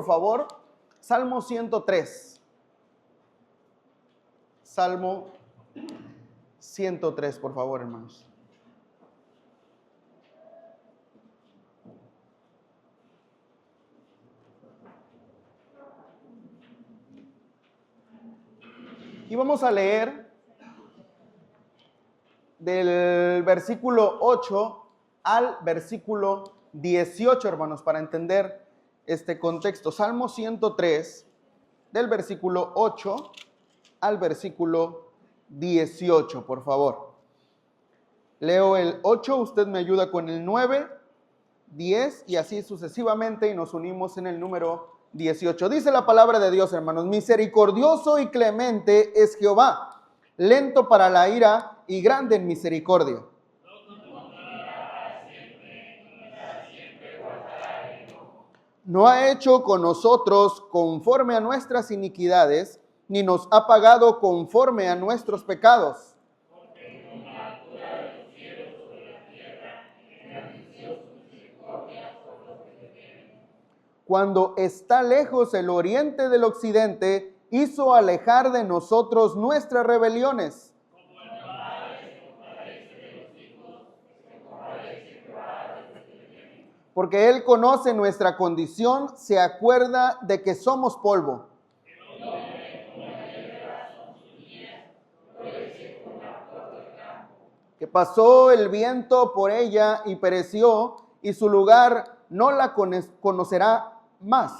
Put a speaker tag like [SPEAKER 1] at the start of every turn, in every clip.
[SPEAKER 1] Por favor, Salmo 103. Salmo 103, por favor, hermanos. Y vamos a leer del versículo 8 al versículo 18, hermanos, para entender este contexto. Salmo 103, del versículo 8 al versículo 18, por favor. Leo el 8, usted me ayuda con el 9, 10 y así sucesivamente y nos unimos en el número 18. Dice la palabra de Dios, hermanos: misericordioso y clemente es Jehová, lento para la ira y grande en misericordia. No ha hecho con nosotros conforme a nuestras iniquidades, ni nos ha pagado conforme a nuestros pecados. Cuando está lejos el oriente del occidente, hizo alejar de nosotros nuestras rebeliones. Porque Él conoce nuestra condición, se acuerda de que somos polvo. Que pasó el viento por ella y pereció, y su lugar no la conocerá más.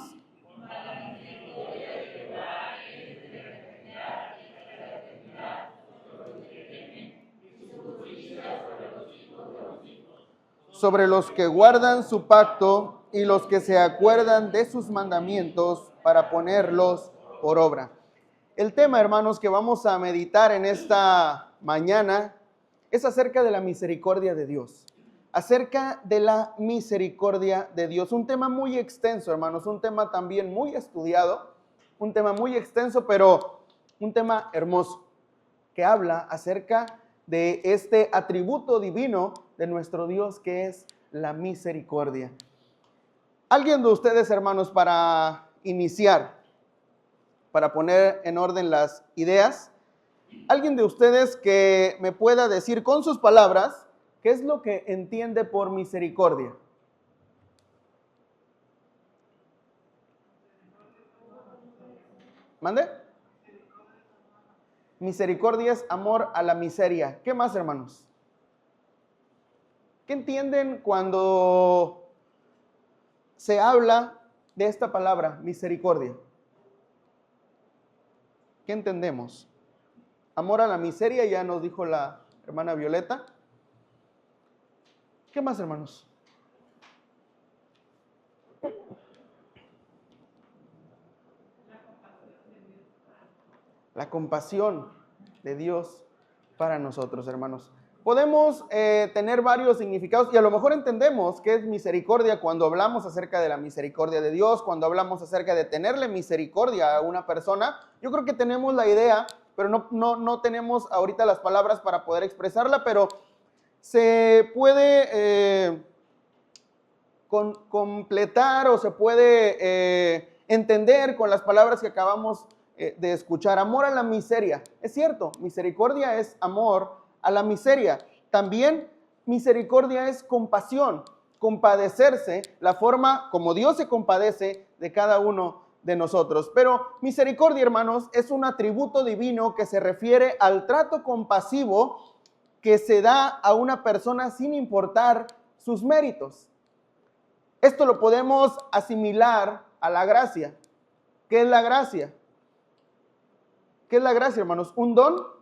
[SPEAKER 1] Sobre los que guardan su pacto y los que se acuerdan de sus mandamientos para ponerlos por obra. El tema, hermanos, que vamos a meditar en esta mañana es acerca de la misericordia de Dios. Acerca de la misericordia de Dios. Un tema muy extenso, hermanos, un tema también muy estudiado, un tema muy extenso, pero un tema hermoso, que habla acerca de este atributo divino de nuestro Dios, que es la misericordia. ¿Alguien de ustedes, hermanos, para iniciar, para poner en orden las ideas, alguien de ustedes que me pueda decir con sus palabras qué es lo que entiende por misericordia? ¿Mande? Misericordia es amor a la miseria. ¿Qué más, hermanos? ¿Qué entienden cuando se habla de esta palabra, misericordia? ¿Qué entendemos? Amor a la miseria, ya nos dijo la hermana Violeta. ¿Qué más, hermanos? La compasión de Dios para nosotros, hermanos. Podemos tener varios significados y a lo mejor entendemos qué es misericordia cuando hablamos acerca de la misericordia de Dios, cuando hablamos acerca de tenerle misericordia a una persona. Yo creo que tenemos la idea, pero no tenemos ahorita las palabras para poder expresarla, pero se puede completar o se puede entender con las palabras que acabamos de escuchar. Amor a la miseria. Es cierto, misericordia es amor a la miseria. También misericordia es compasión, compadecerse, la forma como Dios se compadece de cada uno de nosotros. Pero misericordia, hermanos, es un atributo divino que se refiere al trato compasivo que se da a una persona sin importar sus méritos. Esto lo podemos asimilar a la gracia. ¿Qué es la gracia? ¿Qué es la gracia, hermanos? Un don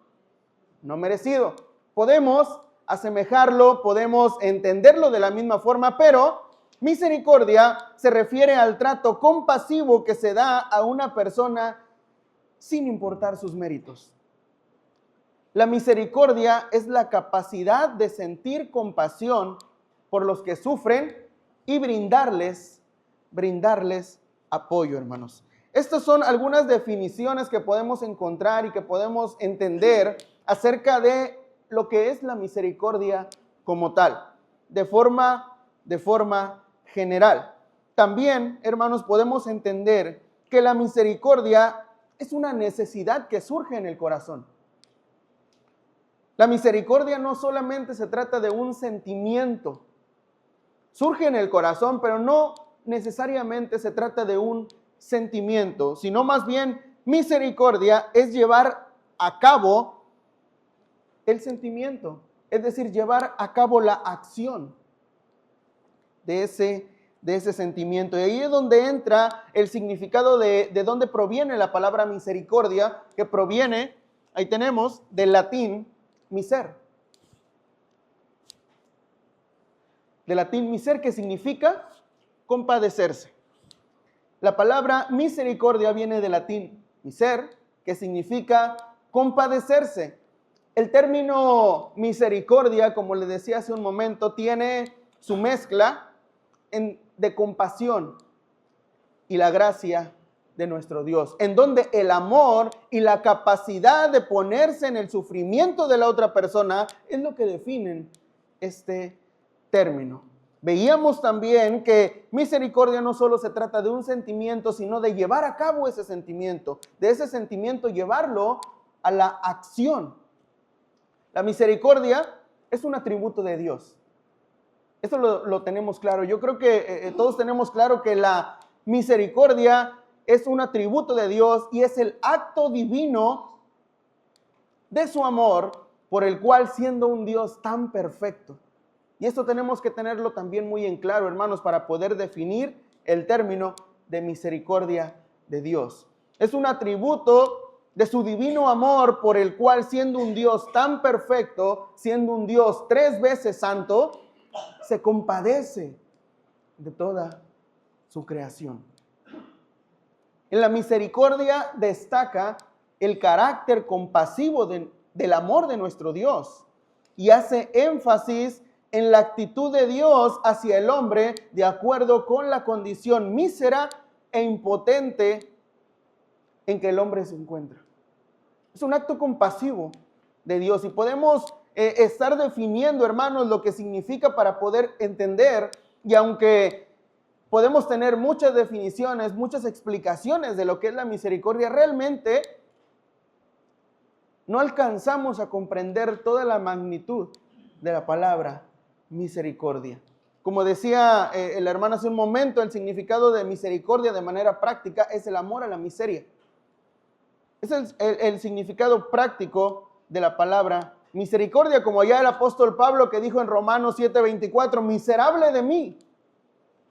[SPEAKER 1] no merecido. Podemos asemejarlo, podemos entenderlo de la misma forma, pero misericordia se refiere al trato compasivo que se da a una persona sin importar sus méritos. La misericordia es la capacidad de sentir compasión por los que sufren y brindarles apoyo, hermanos. Estas son algunas definiciones que podemos encontrar y que podemos entender acerca de lo que es la misericordia como tal, de forma general. también, hermanos, podemos entender que la misericordia es una necesidad que surge en el corazón. La misericordia no solamente se trata de un sentimiento, surge en el corazón, pero no necesariamente se trata de un sentimiento, sino más bien misericordia es llevar a cabo el sentimiento, es decir, llevar a cabo la acción de ese sentimiento. Y ahí es donde entra el significado de dónde proviene la palabra misericordia, que proviene, ahí tenemos, del latín miser. Del latín miser, que significa compadecerse. La palabra misericordia viene del latín miser, que significa compadecerse. El término misericordia, como le decía hace un momento, tiene su mezcla de compasión y la gracia de nuestro Dios, en donde el amor y la capacidad de ponerse en el sufrimiento de la otra persona es lo que definen este término. Veíamos también que misericordia no solo se trata de un sentimiento, sino de llevar a cabo ese sentimiento, de ese sentimiento llevarlo a la acción. La misericordia es un atributo de Dios. Esto lo tenemos claro. Yo creo que todos tenemos claro que la misericordia es un atributo de Dios y es el acto divino de su amor, por el cual, siendo un Dios tan perfecto, y esto tenemos que tenerlo también muy en claro, hermanos, para poder definir el término de misericordia de Dios. Es un atributo de su divino amor, por el cual, siendo un Dios tan perfecto, siendo un Dios 3 veces santo, se compadece de toda su creación. En la misericordia destaca el carácter compasivo del amor de nuestro Dios y hace énfasis en la actitud de Dios hacia el hombre de acuerdo con la condición mísera e impotente en que el hombre se encuentra. Es un acto compasivo de Dios y podemos estar definiendo, hermanos, lo que significa para poder entender, y aunque podemos tener muchas definiciones, muchas explicaciones de lo que es la misericordia, realmente no alcanzamos a comprender toda la magnitud de la palabra misericordia. Como decía el hermano hace un momento, el significado de misericordia de manera práctica es el amor a la miseria. Es el significado práctico de la palabra misericordia, como ya el apóstol Pablo que dijo en Romanos 7:24, miserable de mí,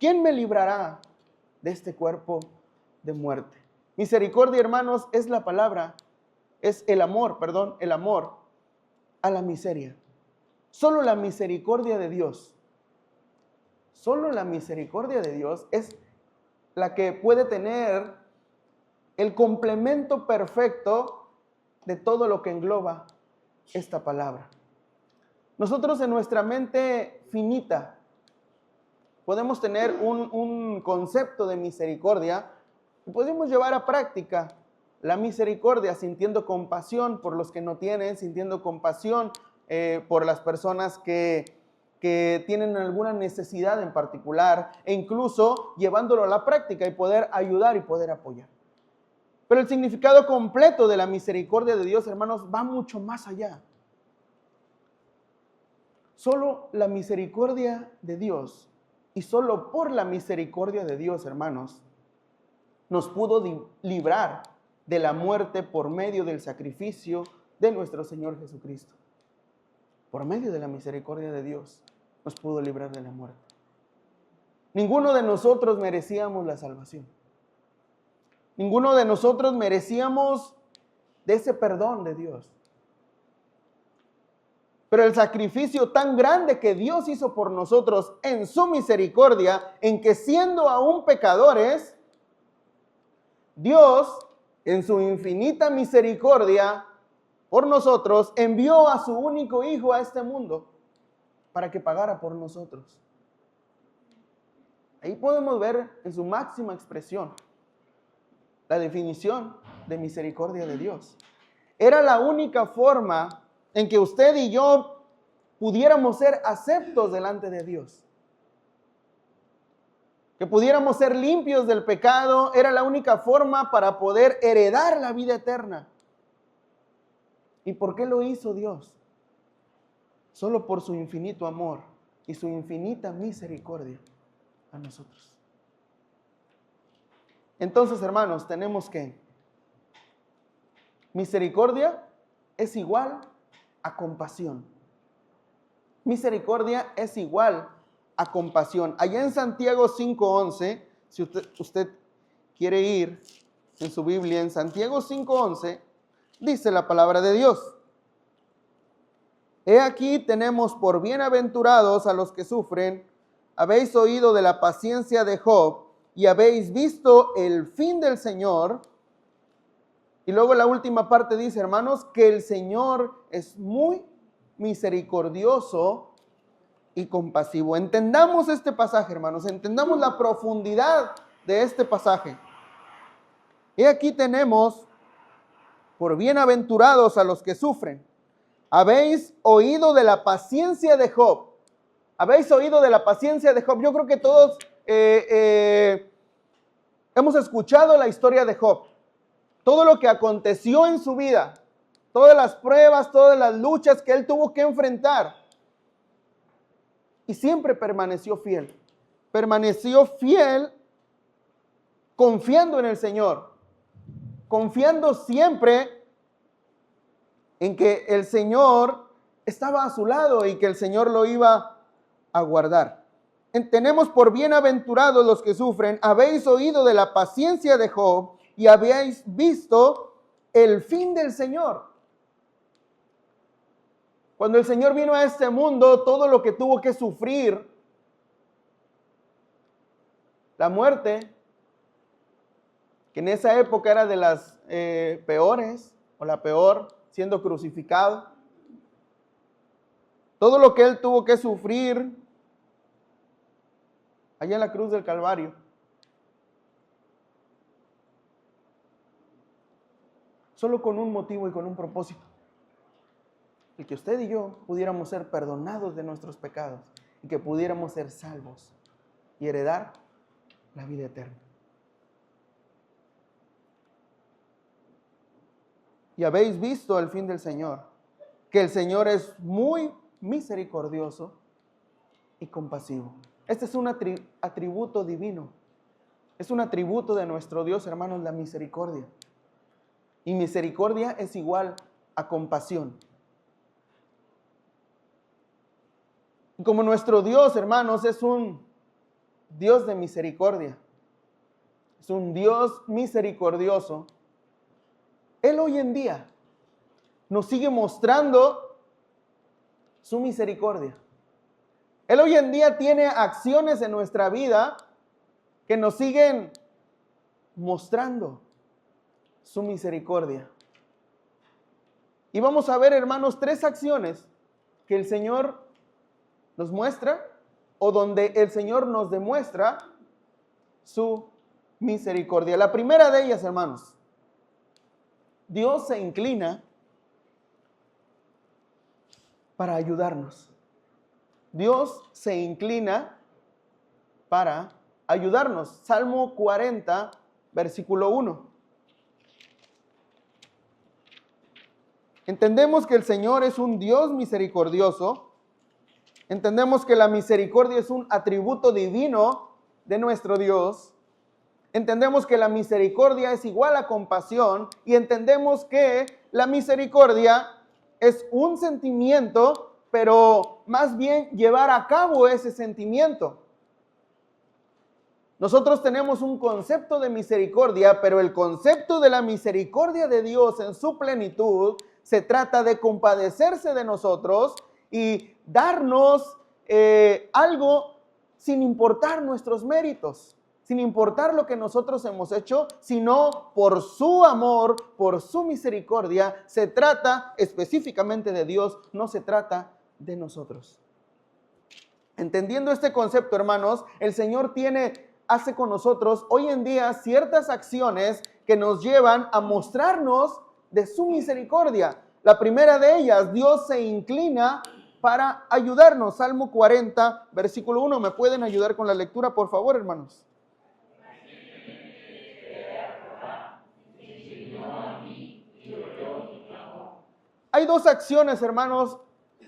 [SPEAKER 1] ¿quién me librará de este cuerpo de muerte? Misericordia, hermanos, es la palabra, es el amor a la miseria. Solo la misericordia de Dios es la que puede tener el complemento perfecto de todo lo que engloba esta palabra. Nosotros en nuestra mente finita podemos tener un concepto de misericordia y podemos llevar a práctica la misericordia sintiendo compasión por los que no tienen, sintiendo compasión por las personas que tienen alguna necesidad en particular, e incluso llevándolo a la práctica y poder ayudar y poder apoyar. Pero el significado completo de la misericordia de Dios, hermanos, va mucho más allá. Solo la misericordia de Dios y solo por la misericordia de Dios, hermanos, nos pudo librar de la muerte por medio del sacrificio de nuestro Señor Jesucristo. Por medio de la misericordia de Dios nos pudo librar de la muerte. Ninguno de nosotros merecíamos la salvación. Ninguno de nosotros merecíamos de ese perdón de Dios. Pero el sacrificio tan grande que Dios hizo por nosotros en su misericordia, en que siendo aún pecadores, Dios, en su infinita misericordia por nosotros, envió a su único Hijo a este mundo para que pagara por nosotros. Ahí podemos ver en su máxima expresión la definición de misericordia de Dios. Era la única forma en que usted y yo pudiéramos ser aceptos delante de Dios. que pudiéramos ser limpios del pecado, era la única forma para poder heredar la vida eterna. ¿Y por qué lo hizo Dios? Solo por su infinito amor y su infinita misericordia a nosotros. Entonces, hermanos, tenemos que misericordia es igual a compasión. Misericordia es igual a compasión. Allá en Santiago 5:11, si usted quiere ir en su Biblia, en Santiago 5:11, dice la palabra de Dios: He aquí tenemos por bienaventurados a los que sufren. Habéis oído de la paciencia de Job y habéis visto el fin del Señor. Y luego la última parte dice, hermanos, que el Señor es muy misericordioso y compasivo. Entendamos este pasaje, hermanos, entendamos la profundidad de este pasaje. Y aquí tenemos por bienaventurados a los que sufren. Habéis oído de la paciencia de Job. Habéis oído de la paciencia de Job. Yo creo que todos hemos escuchado la historia de Job. Todo lo que aconteció en su vida, todas las pruebas, todas las luchas que él tuvo que enfrentar. Y siempre permaneció fiel. Permaneció fiel confiando en el Señor. Confiando siempre en que el Señor estaba a su lado y que el Señor lo iba a guardar. Tenemos por bienaventurados los que sufren. Habéis oído de la paciencia de Job y habéis visto el fin del Señor. Cuando el Señor vino a este mundo, todo lo que tuvo que sufrir, la muerte, que en esa época era de las peores, o la peor, siendo crucificado. Todo lo que Él tuvo que sufrir allá en la cruz del Calvario. Solo con un motivo y con un propósito. El que usted y yo pudiéramos ser perdonados de nuestros pecados y que pudiéramos ser salvos y heredar la vida eterna. Y habéis visto el fin del Señor, que el Señor es muy misericordioso y compasivo. Este es un atributo divino. Es un atributo de nuestro Dios, hermanos, la misericordia. Y misericordia es igual a compasión. Y como nuestro Dios, hermanos, es un Dios de misericordia, es un Dios misericordioso, Él hoy en día nos sigue mostrando su misericordia. Él hoy en día tiene acciones en nuestra vida que nos siguen mostrando su misericordia. Y vamos a ver, hermanos, 3 acciones que el Señor nos muestra o donde el Señor nos demuestra su misericordia. La primera de ellas, hermanos, Dios se inclina para ayudarnos. Dios se inclina para ayudarnos. Salmo 40, versículo 1. Entendemos que el Señor es un Dios misericordioso. Entendemos que la misericordia es un atributo divino de nuestro Dios. Entendemos que la misericordia es igual a compasión y entendemos que la misericordia es un sentimiento, pero más bien llevar a cabo ese sentimiento. Nosotros tenemos un concepto de misericordia, pero el concepto de la misericordia de Dios en su plenitud se trata de compadecerse de nosotros y darnos algo sin importar nuestros méritos, sin importar lo que nosotros hemos hecho, sino por su amor, por su misericordia. Se trata específicamente de Dios, no se trata de nosotros. Entendiendo este concepto, hermanos, el Señor hace con nosotros hoy en día ciertas acciones que nos llevan a mostrarnos de su misericordia. La primera de ellas, Dios se inclina para ayudarnos. Salmo 40, versículo 1. ¿Me pueden ayudar con la lectura, por favor, hermanos? Hay dos acciones, hermanos,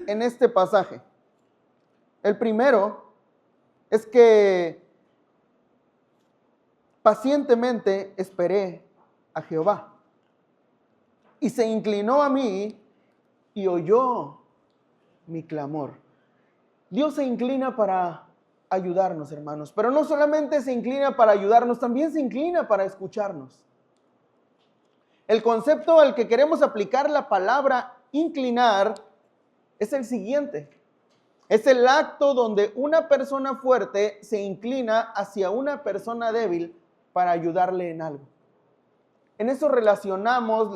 [SPEAKER 1] en este pasaje. El primero es que pacientemente esperé a Jehová y se inclinó a mí y oyó mi clamor. Dios se inclina para ayudarnos, hermanos, pero no solamente se inclina para ayudarnos, también se inclina para escucharnos. El concepto al que queremos aplicar la palabra inclinar es el siguiente. Es el acto donde una persona fuerte se inclina hacia una persona débil para ayudarle en algo. En eso relacionamos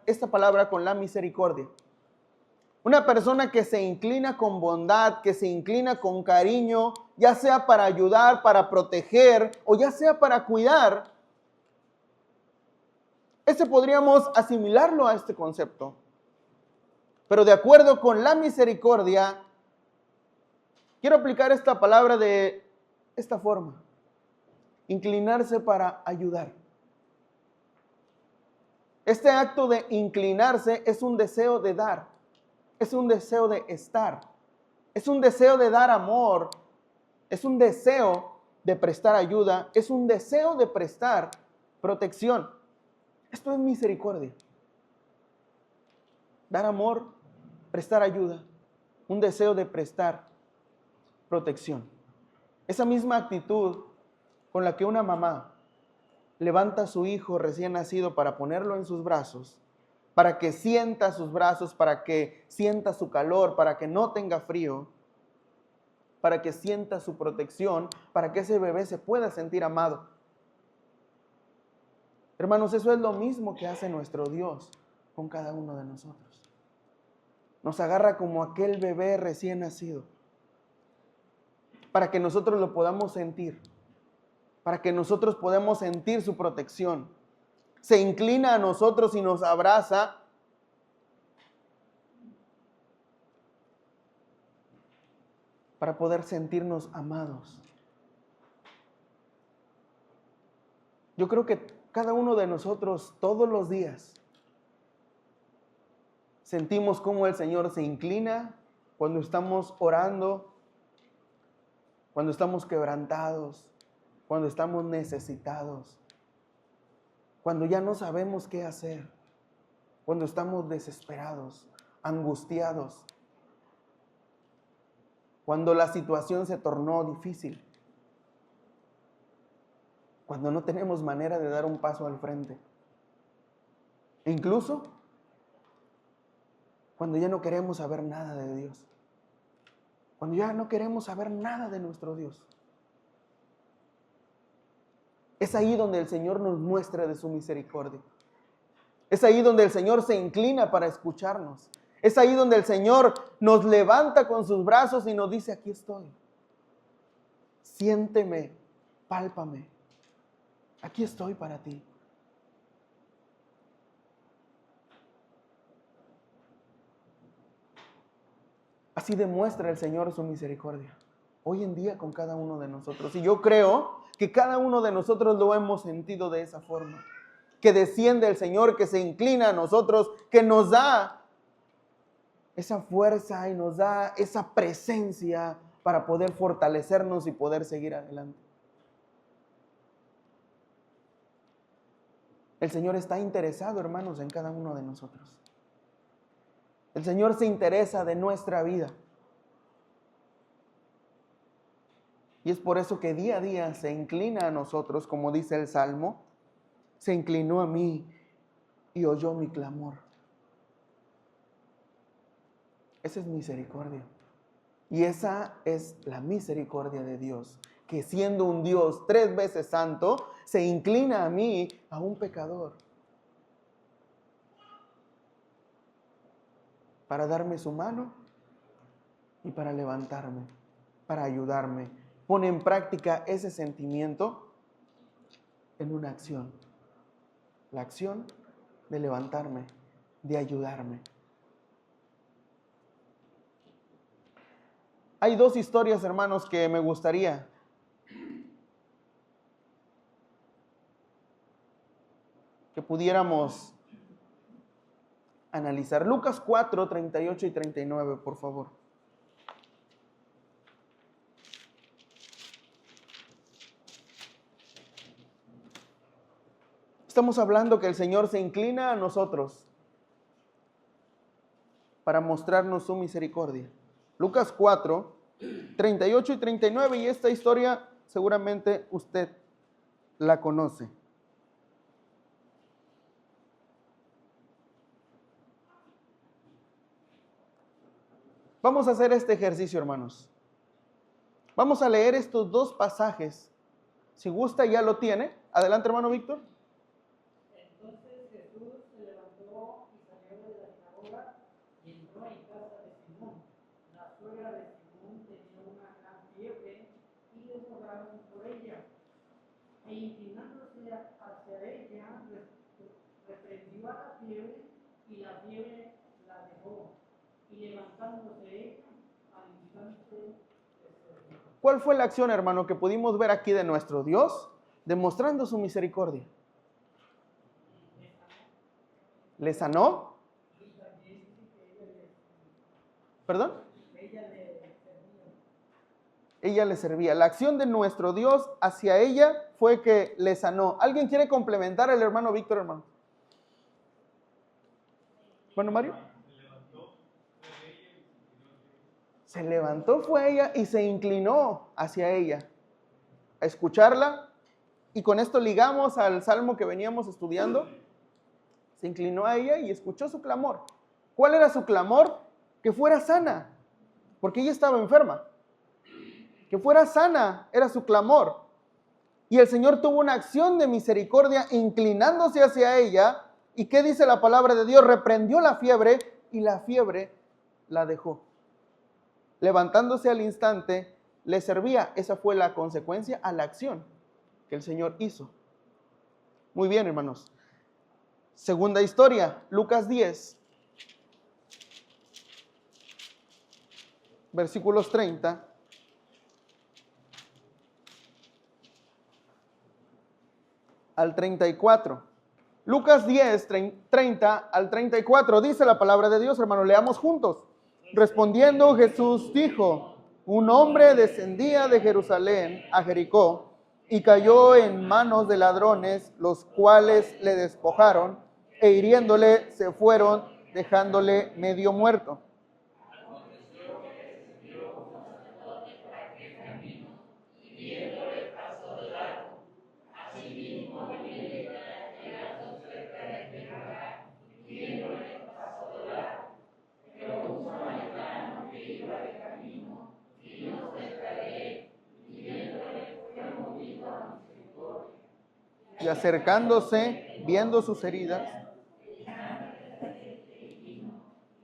[SPEAKER 1] esta palabra con la misericordia. Una persona que se inclina con bondad, que se inclina con cariño, ya sea para ayudar, para proteger o ya sea para cuidar. Ese podríamos asimilarlo a este concepto. Pero de acuerdo con la misericordia, quiero aplicar esta palabra de esta forma. Inclinarse para ayudar. Este acto de inclinarse es un deseo de dar. Es un deseo de estar. Es un deseo de dar amor. Es un deseo de prestar ayuda. Es un deseo de prestar protección. Esto es misericordia. Dar amor, prestar ayuda. Un deseo de prestar protección. Esa misma actitud con la que una mamá levanta a su hijo recién nacido para ponerlo en sus brazos, para que sienta sus brazos, para que sienta su calor, para que no tenga frío, para que sienta su protección, para que ese bebé se pueda sentir amado. Hermanos, eso es lo mismo que hace nuestro Dios con cada uno de nosotros. Nos agarra como aquel bebé recién nacido, para que nosotros lo podamos sentir, para que nosotros podamos sentir su protección. Se inclina a nosotros y nos abraza para poder sentirnos amados. Yo creo que cada uno de nosotros todos los días sentimos cómo el Señor se inclina cuando estamos orando, cuando estamos quebrantados, cuando estamos necesitados, cuando ya no sabemos qué hacer, cuando estamos desesperados, angustiados, cuando la situación se tornó difícil, cuando no tenemos manera de dar un paso al frente, e incluso cuando ya no queremos saber nada de Dios, cuando ya no queremos saber nada de nuestro Dios. Es ahí donde el Señor nos muestra de su misericordia. Es ahí donde el Señor se inclina para escucharnos. Es ahí donde el Señor nos levanta con sus brazos y nos dice: aquí estoy. Siénteme, pálpame. Aquí estoy para ti. Así demuestra el Señor su misericordia hoy en día con cada uno de nosotros. Y yo creo que cada uno de nosotros lo hemos sentido de esa forma. Que desciende el Señor, que se inclina a nosotros, que nos da esa fuerza y nos da esa presencia para poder fortalecernos y poder seguir adelante. El Señor está interesado, hermanos, en cada uno de nosotros. El Señor se interesa de nuestra vida. Y es por eso que día a día se inclina a nosotros, como dice el Salmo, se inclinó a mí y oyó mi clamor. Esa es misericordia. Y esa es la misericordia de Dios, que siendo un Dios 3 veces santo, se inclina a mí, a un pecador, para darme su mano y para levantarme, para ayudarme. Pone en práctica ese sentimiento en una acción. La acción de levantarme, de ayudarme. Hay dos historias, hermanos, que me gustaría que pudiéramos analizar. Lucas 4, 38 y 39, por favor. Estamos hablando que el Señor se inclina a nosotros para mostrarnos su misericordia. Lucas 4, 38 y 39, y esta historia seguramente usted la conoce. Vamos a hacer este ejercicio, hermanos. Vamos a leer estos dos pasajes. Si gusta, ya lo tiene. Adelante, hermano Víctor.
[SPEAKER 2] Entonces Jesús se levantó y salió de la sinagoga y entró en casa de Simón. La suegra de Simón tenía una gran fiebre y le rogaron por ella. E inclinándose hacia ella, reprendió a la fiebre y la fiebre la dejó. Y levantándose ella, al instante le servía.
[SPEAKER 1] ¿Cuál fue la acción, hermano, que pudimos ver aquí de nuestro Dios demostrando su misericordia? ¿Le sanó? ¿Perdón? Ella le servía. La acción de nuestro Dios hacia ella fue que le sanó. ¿Alguien quiere complementar al hermano Víctor, hermano? ¿Hermano Mario? Se levantó, fue ella y se inclinó hacia ella a escucharla. Y con esto ligamos al salmo que veníamos estudiando. Se inclinó a ella y escuchó su clamor. ¿Cuál era su clamor? Que fuera sana, porque ella estaba enferma. Que fuera sana era su clamor. Y el Señor tuvo una acción de misericordia inclinándose hacia ella. ¿Y qué dice la palabra de Dios? Reprendió la fiebre y la fiebre la dejó. Levantándose al instante, le servía. Esa fue la consecuencia a la acción que el Señor hizo. Muy bien, hermanos. Segunda historia, Lucas 10, versículos 30 al 34. Lucas 10, 30 al 34, dice la palabra de Dios, hermanos, leamos juntos. Respondiendo Jesús dijo, un hombre descendía de Jerusalén a Jericó y cayó en manos de ladrones, los cuales le despojaron e hiriéndole se fueron, dejándole medio muerto. Y acercándose, viendo sus heridas,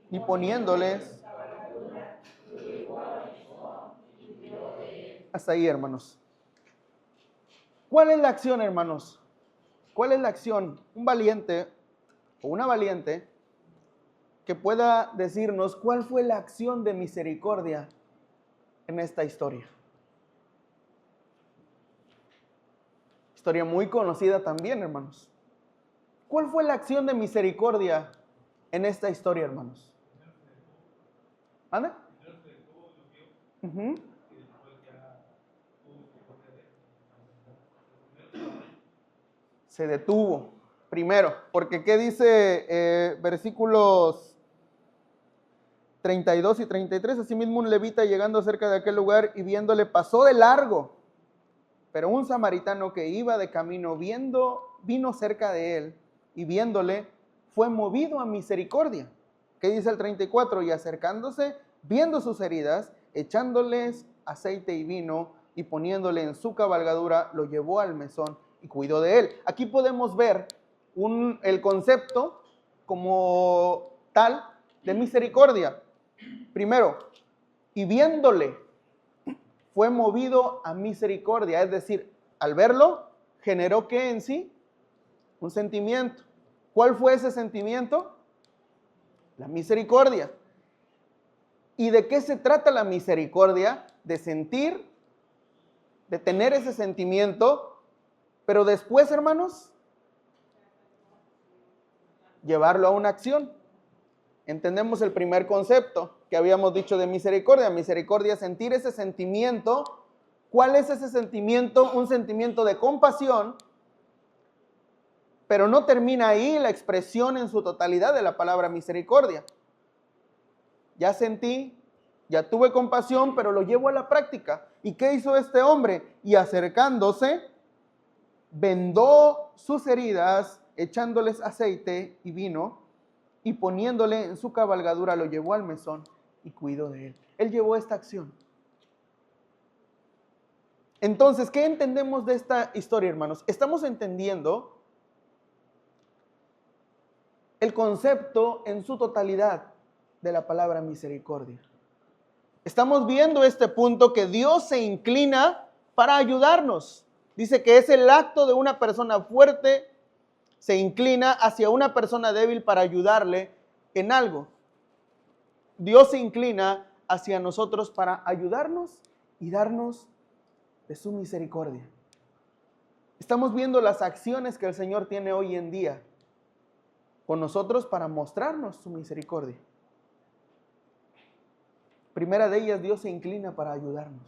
[SPEAKER 1] y poniéndoles... Hasta ahí, hermanos. ¿Cuál es la acción, hermanos? ¿Cuál es la acción? Un valiente o una valiente que pueda decirnos cuál fue la acción de misericordia en esta historia. Historia muy conocida también, hermanos. ¿Cuál fue la acción de misericordia en esta historia, hermanos? ¿Anda? Se detuvo primero, porque ¿qué dice versículos 32 y 33? Asimismo un levita llegando cerca de aquel lugar y viéndole pasó de largo, pero un samaritano que iba de camino vino cerca de él y viéndole fue movido a misericordia. ¿Qué dice el 34? Y acercándose, viendo sus heridas, echándoles aceite y vino y poniéndole en su cabalgadura, lo llevó al mesón y cuidó de él. Aquí podemos ver el concepto como tal de misericordia. Primero, y viéndole, fue movido a misericordia, es decir, al verlo, generó ¿qué en sí? Un sentimiento. ¿Cuál fue ese sentimiento? La misericordia. ¿Y de qué se trata la misericordia? De sentir, de tener ese sentimiento, pero después, hermanos, llevarlo a una acción. Entendemos el primer concepto que habíamos dicho de misericordia. Misericordia es sentir ese sentimiento. ¿Cuál es ese sentimiento? Un sentimiento de compasión, pero no termina ahí la expresión en su totalidad de la palabra misericordia. Ya sentí, ya tuve compasión, pero lo llevo a la práctica. ¿Y qué hizo este hombre? Y acercándose, vendó sus heridas, echándoles aceite y vino, y poniéndole en su cabalgadura, lo llevó al mesón y cuidó de él. Él llevó esta acción. Entonces, ¿qué entendemos de esta historia, hermanos? Estamos entendiendo el concepto en su totalidad de la palabra misericordia. Estamos viendo este punto que Dios se inclina para ayudarnos. Dice que es el acto de una persona fuerte, se inclina hacia una persona débil para ayudarle en algo. Dios se inclina hacia nosotros para ayudarnos y darnos de su misericordia. Estamos viendo las acciones que el Señor tiene hoy en día con nosotros para mostrarnos su misericordia. Primera de ellas, Dios se inclina para ayudarnos.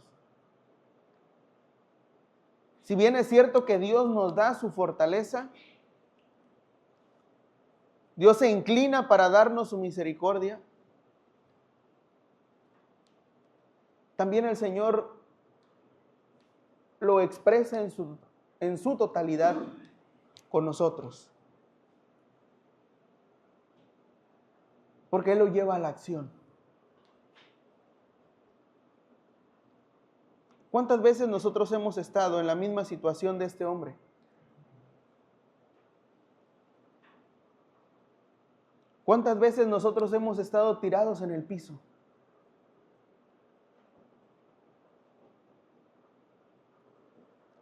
[SPEAKER 1] Si bien es cierto que Dios nos da su fortaleza, Dios se inclina para darnos su misericordia, también el Señor lo expresa en su totalidad con nosotros. Porque Él lo lleva a la acción. ¿Cuántas veces nosotros hemos estado en la misma situación de este hombre? ¿Cuántas veces nosotros hemos estado tirados en el piso?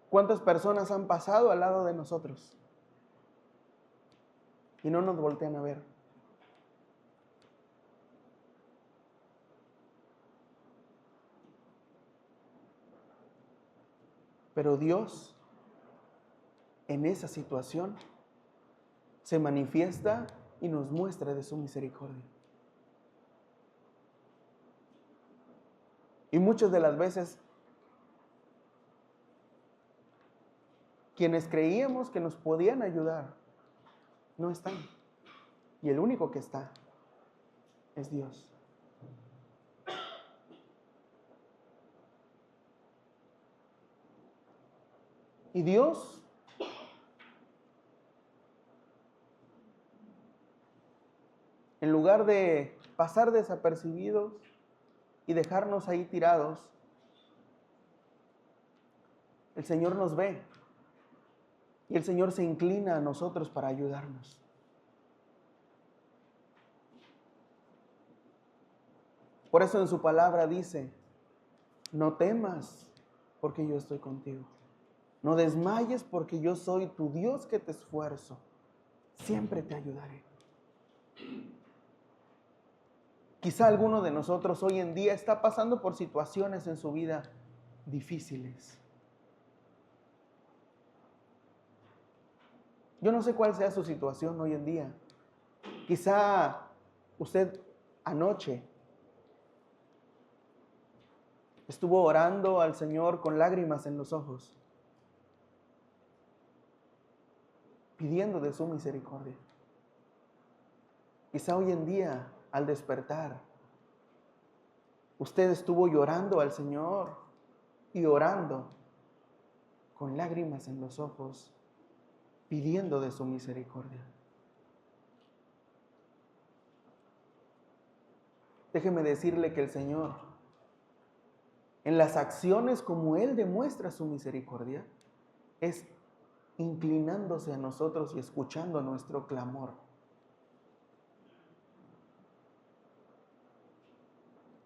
[SPEAKER 1] ¿Cuántas personas han pasado al lado de nosotros y no nos voltean a ver? Pero Dios, en esa situación, se manifiesta y nos muestra de su misericordia. Y muchas de las veces, quienes creíamos que nos podían ayudar, no están. Y el único que está es Dios. Y Dios en lugar de pasar desapercibidos y dejarnos ahí tirados, el Señor nos ve y el Señor se inclina a nosotros para ayudarnos. Por eso en su palabra dice, no temas porque yo estoy contigo. No desmayes porque yo soy tu Dios que te esfuerzo. Siempre te ayudaré. Quizá alguno de nosotros hoy en día está pasando por situaciones en su vida difíciles. Yo no sé cuál sea su situación hoy en día. Quizá usted anoche estuvo orando al Señor con lágrimas en los ojos, pidiendo de su misericordia. Quizá hoy en día, al despertar, usted estuvo llorando al Señor y orando con lágrimas en los ojos, pidiendo de su misericordia. Déjeme decirle que el Señor, en las acciones como Él demuestra su misericordia, es inclinándose a nosotros y escuchando nuestro clamor.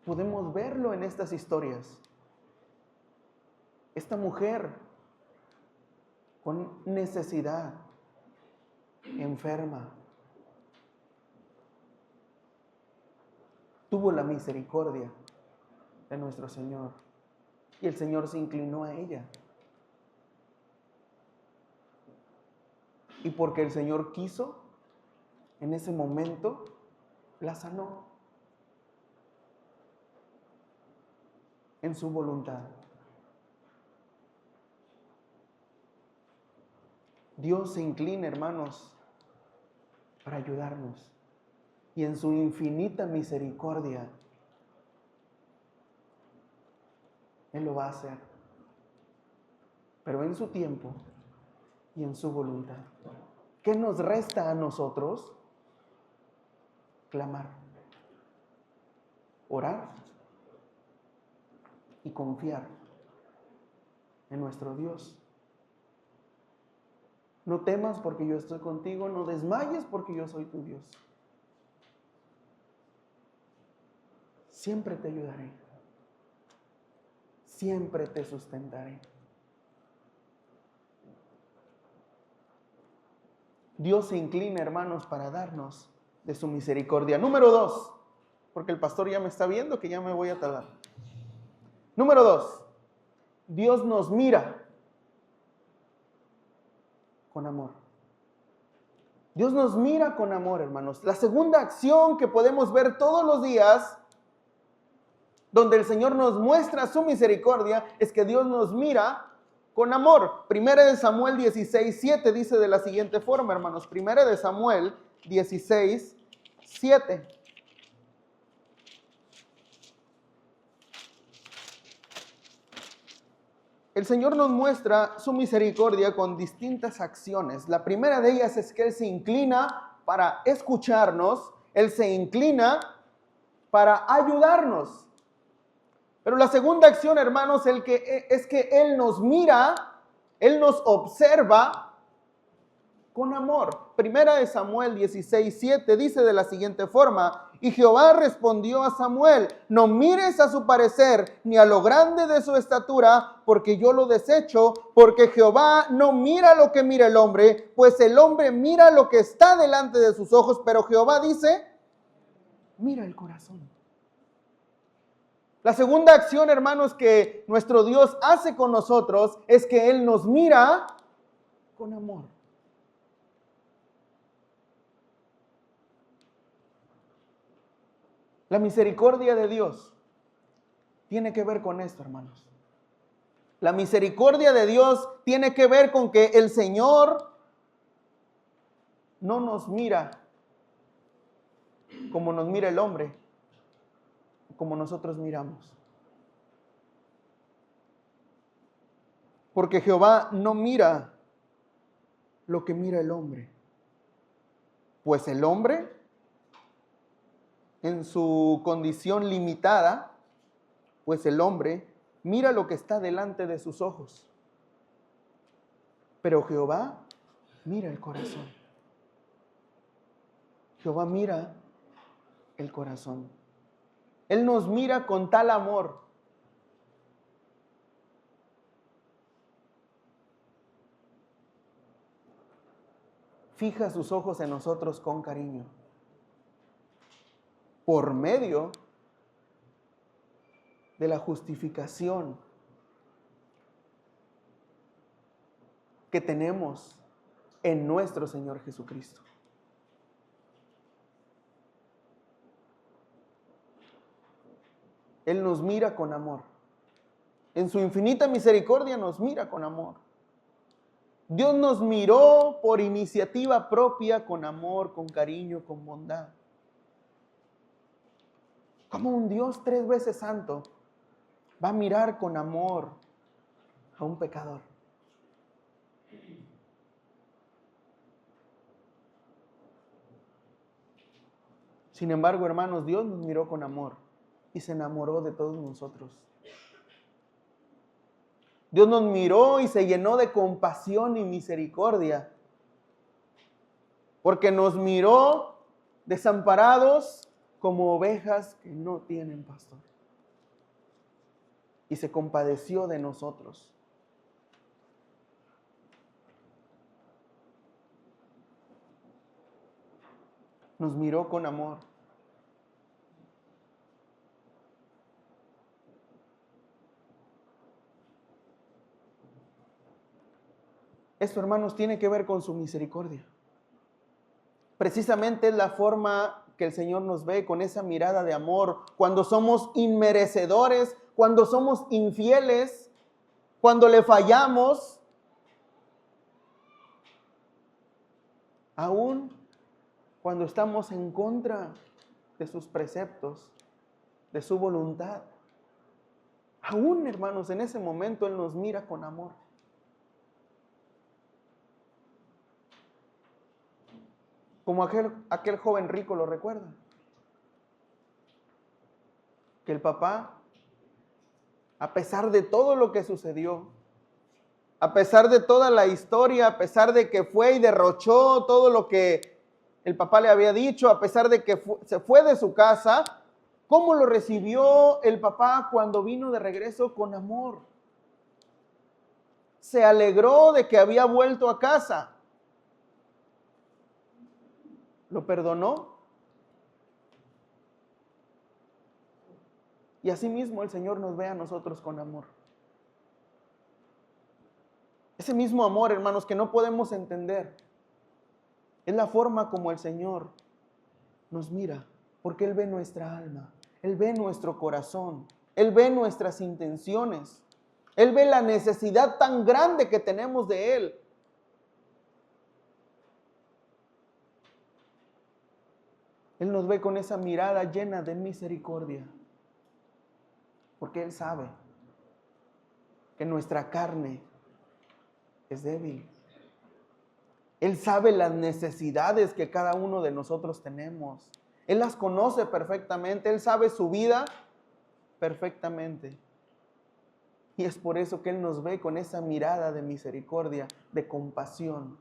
[SPEAKER 1] Podemos verlo en estas historias. Esta mujer con necesidad, enferma, tuvo la misericordia de nuestro Señor y el Señor se inclinó a ella. Y porque el Señor quiso, en ese momento la sanó en su voluntad. Dios se inclina, hermanos, para ayudarnos. Y en su infinita misericordia, Él lo va a hacer. Pero en su tiempo y en su voluntad. ¿Qué nos resta a nosotros? Clamar, orar y confiar en nuestro Dios. No temas porque yo estoy contigo, no desmayes porque yo soy tu Dios. Siempre te ayudaré, siempre te sustentaré. Dios se inclina, hermanos, para darnos de su misericordia. Número 2, porque el pastor ya me está viendo que ya me voy a tardar. Número 2, Dios nos mira con amor. Dios nos mira con amor, hermanos. La segunda acción que podemos ver todos los días, donde el Señor nos muestra su misericordia, es que Dios nos mira con amor. Primera de Samuel 16:7 dice de la siguiente forma, hermanos. Primera de Samuel 16:7. El Señor nos muestra su misericordia con distintas acciones. La primera de ellas es que Él se inclina para escucharnos, Él se inclina para ayudarnos. Pero la segunda acción, hermanos, es que Él nos mira, Él nos observa con amor. Primera de Samuel 16:7 dice de la siguiente forma: y Jehová respondió a Samuel: no mires a su parecer ni a lo grande de su estatura, porque yo lo desecho, porque Jehová no mira lo que mira el hombre, pues el hombre mira lo que está delante de sus ojos, pero Jehová dice, mira el corazón. La segunda acción, hermanos, que nuestro Dios hace con nosotros es que Él nos mira con amor. La misericordia de Dios tiene que ver con esto, hermanos. La misericordia de Dios tiene que ver con que el Señor no nos mira como nos mira el hombre, como nosotros miramos. Porque Jehová no mira lo que mira el hombre. Pues el hombre, en su condición limitada, pues el hombre mira lo que está delante de sus ojos. Pero Jehová mira el corazón. Jehová mira el corazón. Él nos mira con tal amor fija sus ojos en nosotros con cariño. Por medio de la justificación que tenemos en nuestro Señor Jesucristo. Él nos mira con amor. En su infinita misericordia nos mira con amor. Dios nos miró por iniciativa propia, con amor, con cariño, con bondad. ¿Cómo un Dios 3 veces santo va a mirar con amor a un pecador? Sin embargo, hermanos, Dios nos miró con amor y se enamoró de todos nosotros. Dios nos miró y se llenó de compasión y misericordia, porque nos miró desamparados como ovejas que no tienen pastor. Y se compadeció de nosotros. Nos miró con amor. Esto, hermanos, tiene que ver con su misericordia. Precisamente es la forma que el Señor nos ve, con esa mirada de amor, cuando somos inmerecedores, cuando somos infieles, cuando le fallamos, aún cuando estamos en contra de sus preceptos, de su voluntad. Aún, hermanos, en ese momento Él nos mira con amor. Como aquel joven rico, ¿lo recuerda? Que el papá, a pesar de todo lo que sucedió, a pesar de toda la historia, a pesar de que fue y derrochó todo lo que el papá le había dicho, a pesar de que se fue de su casa, ¿cómo lo recibió el papá cuando vino de regreso? Con amor. Se alegró de que había vuelto a casa. Lo perdonó. Y asimismo el Señor nos ve a nosotros con amor. Ese mismo amor, hermanos, que no podemos entender, es la forma como el Señor nos mira, porque Él ve nuestra alma, Él ve nuestro corazón, Él ve nuestras intenciones, Él ve la necesidad tan grande que tenemos de Él. Él nos ve con esa mirada llena de misericordia, porque Él sabe que nuestra carne es débil. Él sabe las necesidades que cada uno de nosotros tenemos. Él las conoce perfectamente. Él sabe su vida perfectamente. Y es por eso que Él nos ve con esa mirada de misericordia, de compasión.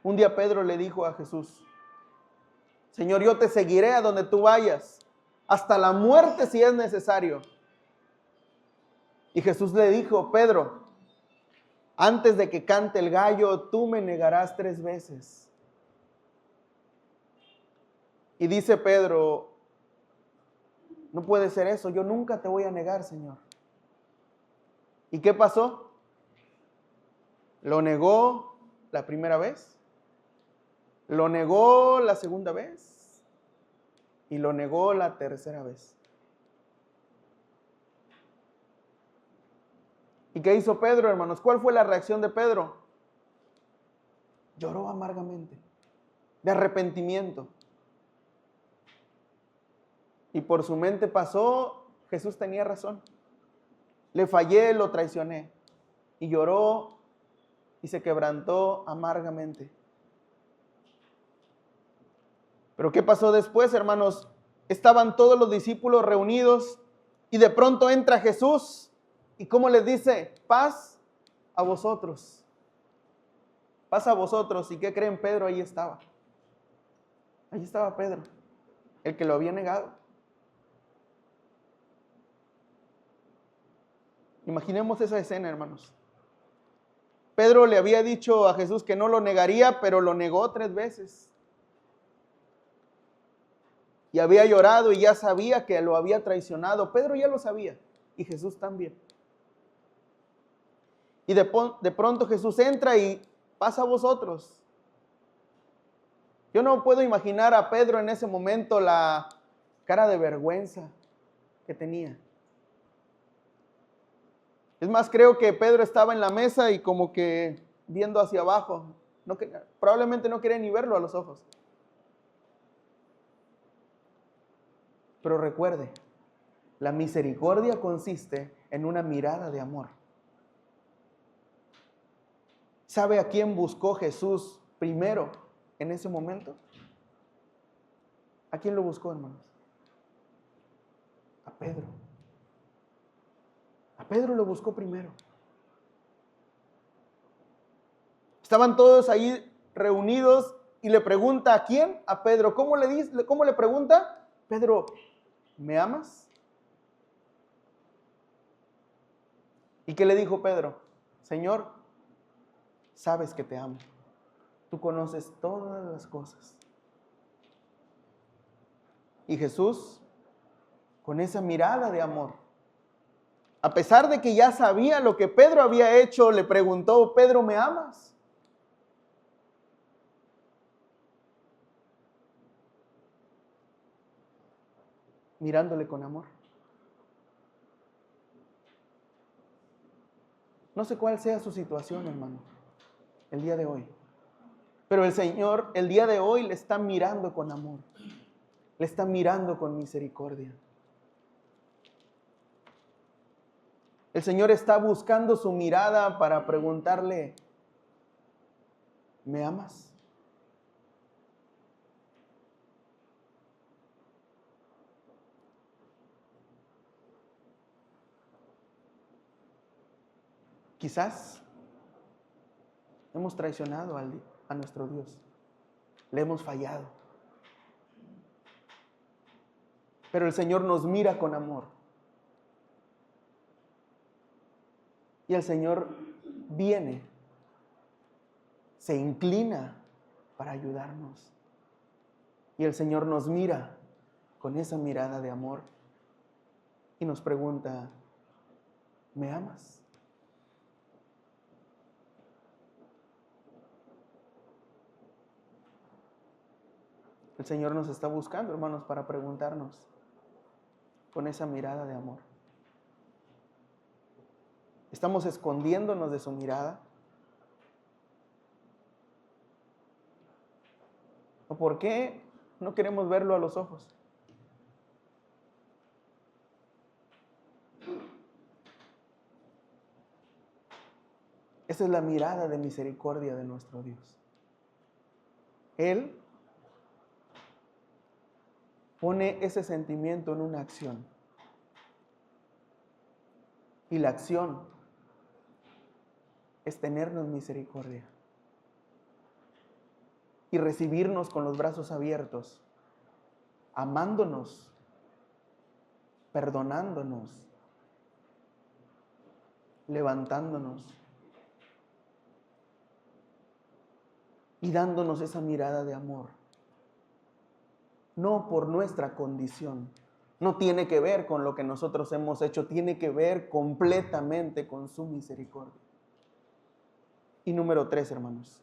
[SPEAKER 1] Un día Pedro le dijo a Jesús: Señor, yo te seguiré a donde tú vayas, hasta la muerte si es necesario. Y Jesús le dijo: Pedro, antes de que cante el gallo, tú me negarás 3 veces. Y dice Pedro: no puede ser eso, yo nunca te voy a negar, Señor. ¿Y qué pasó? Lo negó la primera vez, lo negó la segunda vez y lo negó la tercera vez. ¿Y qué hizo Pedro, hermanos? ¿Cuál fue la reacción de Pedro? Lloró amargamente, de arrepentimiento. Y por su mente pasó: Jesús tenía razón. Le fallé, lo traicioné. Y lloró y se quebrantó amargamente. Pero ¿qué pasó después, hermanos? Estaban todos los discípulos reunidos y de pronto entra Jesús. ¿Y cómo les dice? Paz a vosotros. Paz a vosotros. ¿Y qué creen? Pedro ahí estaba. Ahí estaba Pedro, el que lo había negado. Imaginemos esa escena, hermanos. Pedro le había dicho a Jesús que no lo negaría, pero lo negó 3 veces. Y había llorado y ya sabía que lo había traicionado. Pedro ya lo sabía y Jesús también. Y de pronto Jesús entra y pasa a vosotros. Yo no puedo imaginar a Pedro en ese momento la cara de vergüenza que tenía. Es más, creo que Pedro estaba en la mesa y como que viendo hacia abajo. Probablemente no quería ni verlo a los ojos. Pero recuerde, la misericordia consiste en una mirada de amor. ¿Sabe a quién buscó Jesús primero en ese momento? ¿A quién lo buscó, hermanos? A Pedro. A Pedro lo buscó primero. Estaban todos ahí reunidos y le pregunta: ¿a quién? A Pedro. ¿Cómo le pregunta? Pedro, ¿me amas? ¿Y qué le dijo Pedro? Señor, sabes que te amo. Tú conoces todas las cosas. Y Jesús, con esa mirada de amor. A pesar de que ya sabía lo que Pedro había hecho, le preguntó: Pedro, ¿me amas? Mirándole con amor. No sé cuál sea su situación, hermano, el día de hoy. Pero el Señor, el día de hoy, le está mirando con amor. Le está mirando con misericordia. El Señor está buscando su mirada para preguntarle: ¿me amas? Quizás hemos traicionado a nuestro Dios. Le hemos fallado. Pero el Señor nos mira con amor. Y el Señor viene, se inclina para ayudarnos. Y el Señor nos mira con esa mirada de amor y nos pregunta: ¿me amas? El Señor nos está buscando, hermanos, para preguntarnos con esa mirada de amor. ¿Estamos escondiéndonos de su mirada? ¿O por qué no queremos verlo a los ojos? Esa es la mirada de misericordia de nuestro Dios. Él pone ese sentimiento en una acción. Y la acción es tenernos misericordia y recibirnos con los brazos abiertos, amándonos, perdonándonos, levantándonos y dándonos esa mirada de amor. No por nuestra condición. No tiene que ver con lo que nosotros hemos hecho, tiene que ver completamente con su misericordia. Y número 3, hermanos.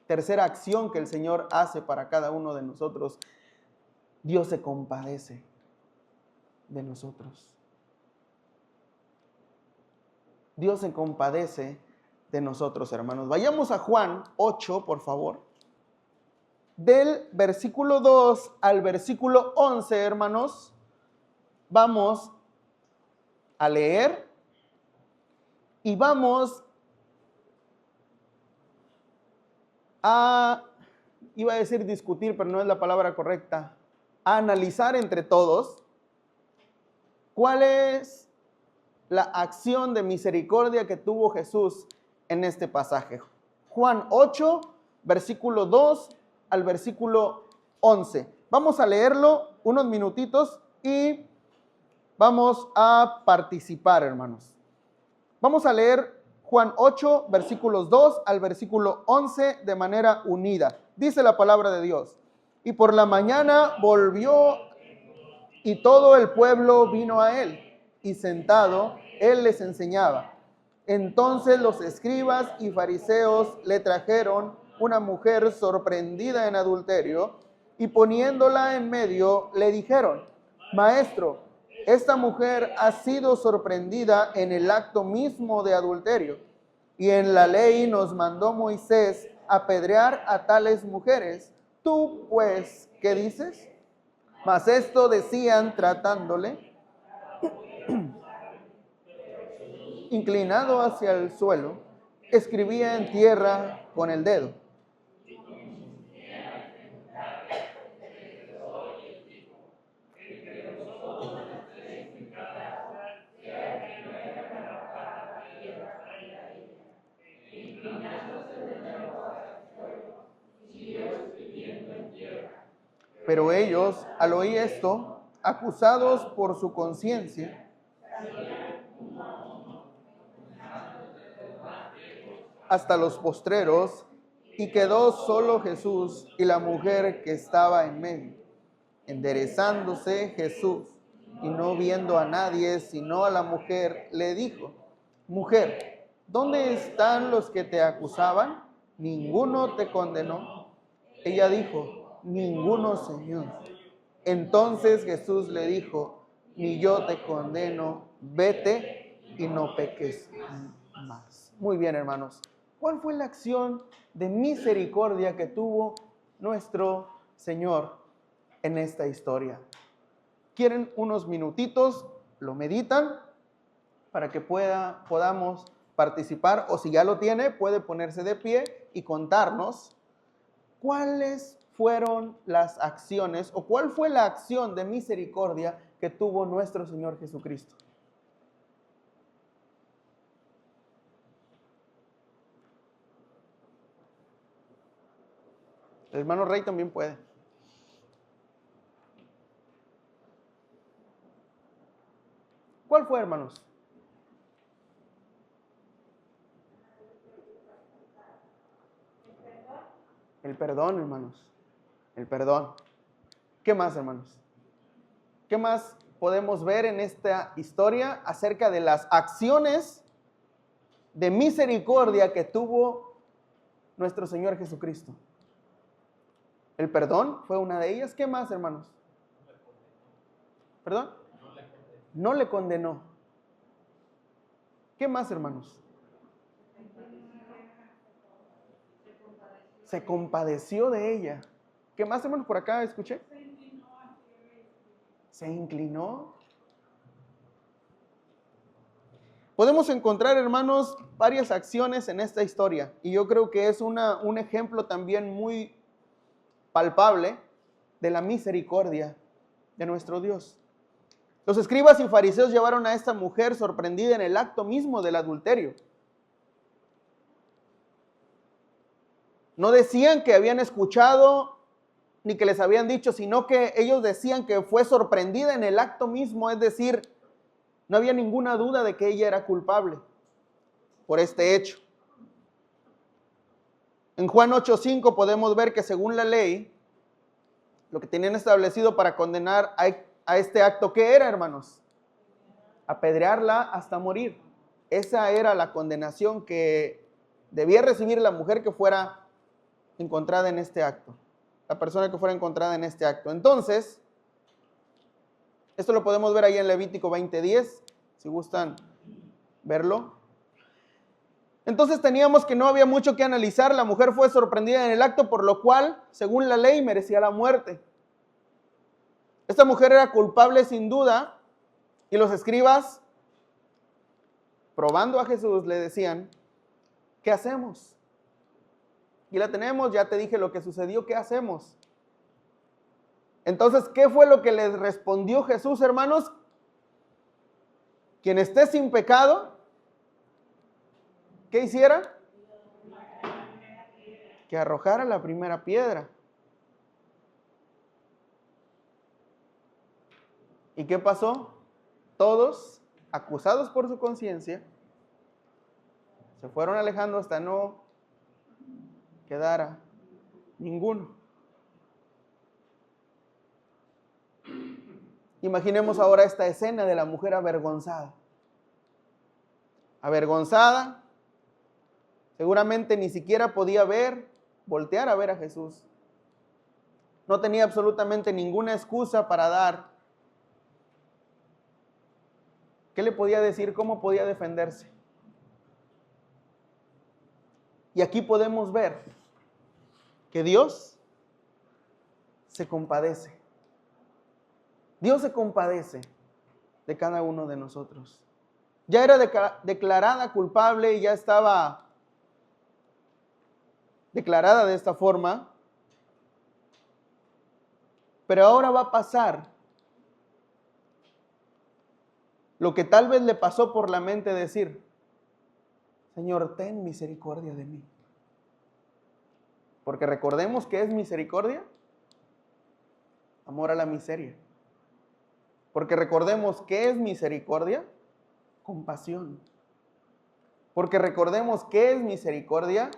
[SPEAKER 1] Tercera acción que el Señor hace para cada uno de nosotros: Dios se compadece de nosotros. Dios se compadece de nosotros, hermanos. Vayamos a Juan 8, por favor. Del versículo 2 al versículo 11, hermanos, vamos a leer y vamos a, iba a decir discutir, pero no es la palabra correcta, a analizar entre todos cuál es la acción de misericordia que tuvo Jesús en este pasaje. Juan 8, versículo 2 al versículo 11. Vamos a leerlo unos minutitos y vamos a participar, hermanos. Vamos a leer Juan 8, versículos 2 al versículo 11 de manera unida. Dice la palabra de Dios: y por la mañana volvió y todo el pueblo vino a él, y sentado él les enseñaba. Entonces los escribas y fariseos le trajeron una mujer sorprendida en adulterio, y poniéndola en medio le dijeron: Maestro, esta mujer ha sido sorprendida en el acto mismo de adulterio, y en la ley nos mandó Moisés apedrear a tales mujeres. ¿Tú, pues, qué dices? Mas esto decían tratándole, inclinado hacia el suelo, escribía en tierra con el dedo. Pero ellos, al oír esto, acusados por su conciencia, hasta los postreros, y quedó solo Jesús y la mujer que estaba en medio. Enderezándose Jesús y no viendo a nadie, sino a la mujer, le dijo: Mujer, ¿dónde están los que te acusaban? ¿Ninguno te condenó? Ella dijo: Ninguno, Señor. Entonces Jesús le dijo: Ni yo te condeno, vete y no peques más. Muy bien, hermanos. ¿Cuál fue la acción de misericordia que tuvo nuestro Señor en esta historia? ¿Quieren unos minutitos? ¿Lo meditan? Para que podamos participar, o si ya lo tiene, puede ponerse de pie y contarnos cuáles fueron las acciones o cuál fue la acción de misericordia que tuvo nuestro Señor Jesucristo. El hermano Rey también puede. ¿Cuál fue, hermanos? El perdón, hermanos. El perdón. ¿Qué más, hermanos? ¿Qué más podemos ver en esta historia acerca de las acciones de misericordia que tuvo nuestro Señor Jesucristo? El perdón fue una de ellas. ¿Qué más, hermanos? ¿Perdón? No le condenó. ¿Qué más, hermanos? Se compadeció de ella. ¿Qué más, hermanos? Por acá escuché. Se inclinó. Podemos encontrar, hermanos, varias acciones en esta historia. Y yo creo que es un ejemplo también muy palpable de la misericordia de nuestro Dios. Los escribas y fariseos llevaron a esta mujer sorprendida en el acto mismo del adulterio. No decían que habían escuchado ni que les habían dicho, sino que ellos decían que fue sorprendida en el acto mismo, es decir, no había ninguna duda de que ella era culpable por este hecho. En Juan 8:5 podemos ver que según la ley, lo que tenían establecido para condenar a este acto, ¿qué era, hermanos? Apedrearla hasta morir. Esa era la condenación que debía recibir la mujer que fuera encontrada en este acto. La persona que fuera encontrada en este acto. Entonces, esto lo podemos ver ahí en Levítico 20:10, si gustan verlo. Entonces teníamos que no había mucho que analizar. La mujer fue sorprendida en el acto, por lo cual, según la ley, merecía la muerte. Esta mujer era culpable sin duda, y los escribas, probando a Jesús, le decían: ¿qué hacemos? Y la tenemos, ya te dije lo que sucedió, ¿qué hacemos? Entonces, ¿qué fue lo que les respondió Jesús, hermanos? Quien esté sin pecado, ¿qué hiciera? Que arrojara la primera piedra. ¿Y qué pasó? Todos, acusados por su conciencia, se fueron alejando hasta no quedara ninguno. Imaginemos ahora esta escena de la mujer avergonzada. Avergonzada, seguramente ni siquiera podía voltear a ver a Jesús. No tenía absolutamente ninguna excusa para dar. ¿Qué le podía decir? ¿Cómo podía defenderse? Y aquí podemos ver que Dios se compadece. Dios se compadece de cada uno de nosotros. Ya era declarada culpable y ya estaba declarada de esta forma, pero ahora va a pasar lo que tal vez le pasó por la mente decir: Señor, ten misericordia de mí. Porque recordemos que es misericordia, amor a la miseria. Porque recordemos que es misericordia, compasión. Porque recordemos que es misericordia,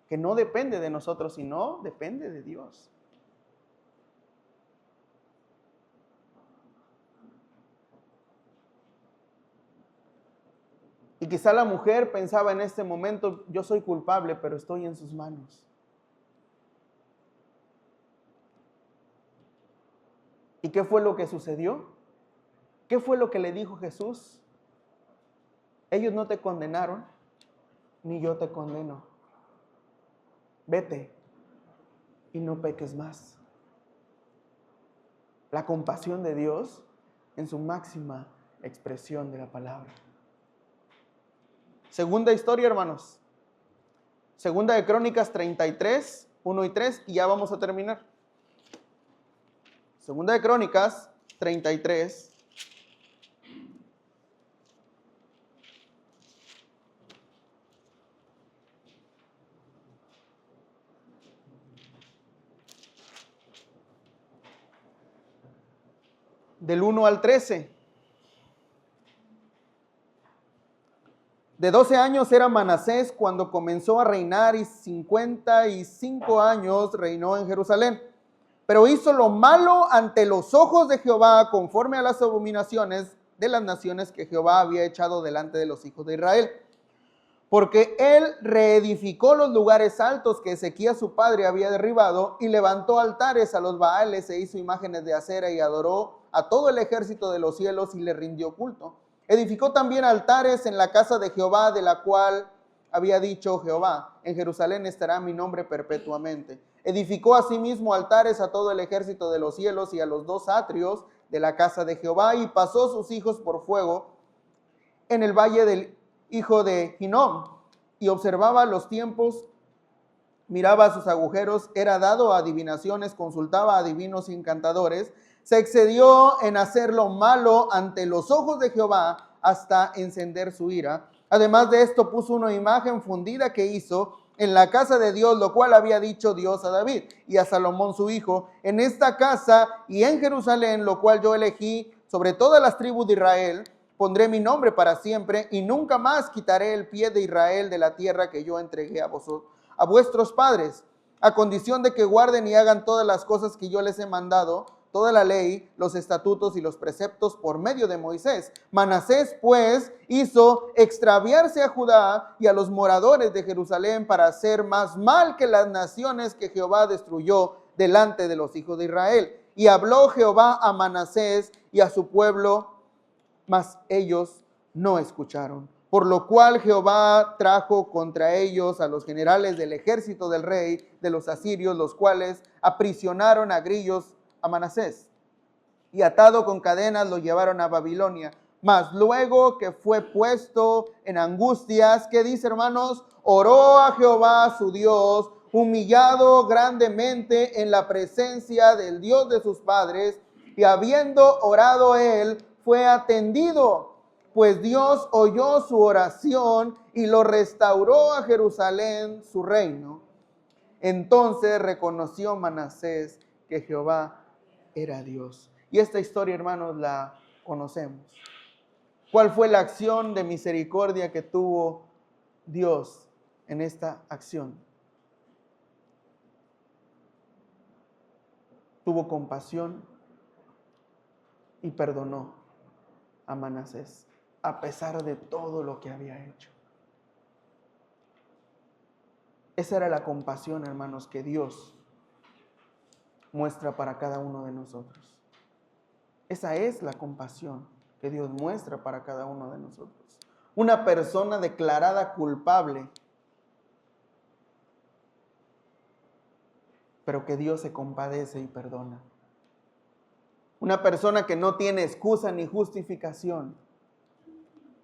[SPEAKER 1] que no depende de nosotros, sino depende de Dios. Y quizá la mujer pensaba en este momento, yo soy culpable, pero estoy en sus manos. ¿Y qué fue lo que sucedió? ¿Qué fue lo que le dijo Jesús? Ellos no te condenaron, ni yo te condeno. Vete y no peques más. La compasión de Dios en su máxima expresión de la palabra. Segunda historia, hermanos. Segunda de Crónicas 33, 1 y 3, y ya vamos a terminar. Segunda de Crónicas 33. Del 1 al 13. De 12 años era Manasés cuando comenzó a reinar y 55 años reinó en Jerusalén. Pero hizo lo malo ante los ojos de Jehová conforme a las abominaciones de las naciones que Jehová había echado delante de los hijos de Israel. Porque él reedificó los lugares altos que Ezequías su padre había derribado y levantó altares a los Baales e hizo imágenes de acera y adoró a todo el ejército de los cielos y le rindió culto. Edificó también altares en la casa de Jehová, de la cual había dicho Jehová, en Jerusalén estará mi nombre perpetuamente. Edificó asimismo altares a todo el ejército de los cielos y a los 2 atrios de la casa de Jehová y pasó sus hijos por fuego en el valle del hijo de Hinnom y observaba los tiempos, miraba sus agujeros, era dado a adivinaciones, consultaba a adivinos y encantadores. Se excedió en hacer lo malo ante los ojos de Jehová hasta encender su ira. Además de esto puso una imagen fundida que hizo en la casa de Dios, lo cual había dicho Dios a David y a Salomón su hijo, en esta casa y en Jerusalén, lo cual yo elegí sobre todas las tribus de Israel, pondré mi nombre para siempre y nunca más quitaré el pie de Israel de la tierra que yo entregué a vosotros, a vuestros padres, a condición de que guarden y hagan todas las cosas que yo les he mandado, toda la ley, los estatutos y los preceptos por medio de Moisés. Manasés, pues, hizo extraviarse a Judá y a los moradores de Jerusalén para hacer más mal que las naciones que Jehová destruyó delante de los hijos de Israel. Y habló Jehová a Manasés y a su pueblo, mas ellos no escucharon. Por lo cual Jehová trajo contra ellos a los generales del ejército del rey de los asirios, los cuales aprisionaron a grillos a Manasés y atado con cadenas lo llevaron a Babilonia. Mas luego que fue puesto en angustias, ¿qué dice, hermanos? Oró a Jehová su Dios, humillado grandemente en la presencia del Dios de sus padres, y habiendo orado él, fue atendido, pues Dios oyó su oración y lo restauró a Jerusalén su reino. Entonces reconoció Manasés que Jehová era Dios. Y esta historia, hermanos, la conocemos. ¿Cuál fue la acción de misericordia que tuvo Dios en esta acción? Tuvo compasión y perdonó a Manasés, a pesar de todo lo que había hecho. Esa era la compasión, hermanos, que Dios muestra para cada uno de nosotros. Esa es la compasión que Dios muestra para cada uno de nosotros. Una persona declarada culpable, pero que Dios se compadece y perdona. Una persona que no tiene excusa ni justificación,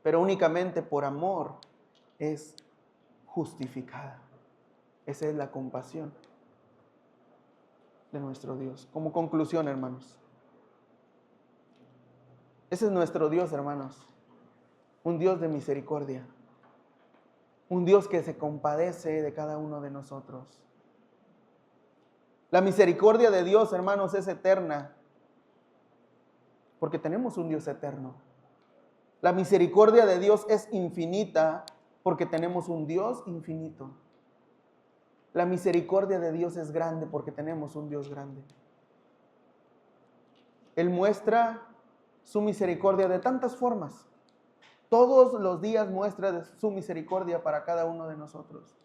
[SPEAKER 1] pero únicamente por amor es justificada. Esa es la compasión de nuestro Dios. Como conclusión, hermanos, ese es nuestro Dios, hermanos. Un Dios de misericordia. Un Dios que se compadece de cada uno de nosotros. La misericordia de Dios, hermanos, es eterna, porque tenemos un Dios eterno. La misericordia de Dios es infinita, porque tenemos un Dios infinito. La misericordia de Dios es grande, porque tenemos un Dios grande. Él muestra su misericordia de tantas formas. Todos los días muestra su misericordia para cada uno de nosotros.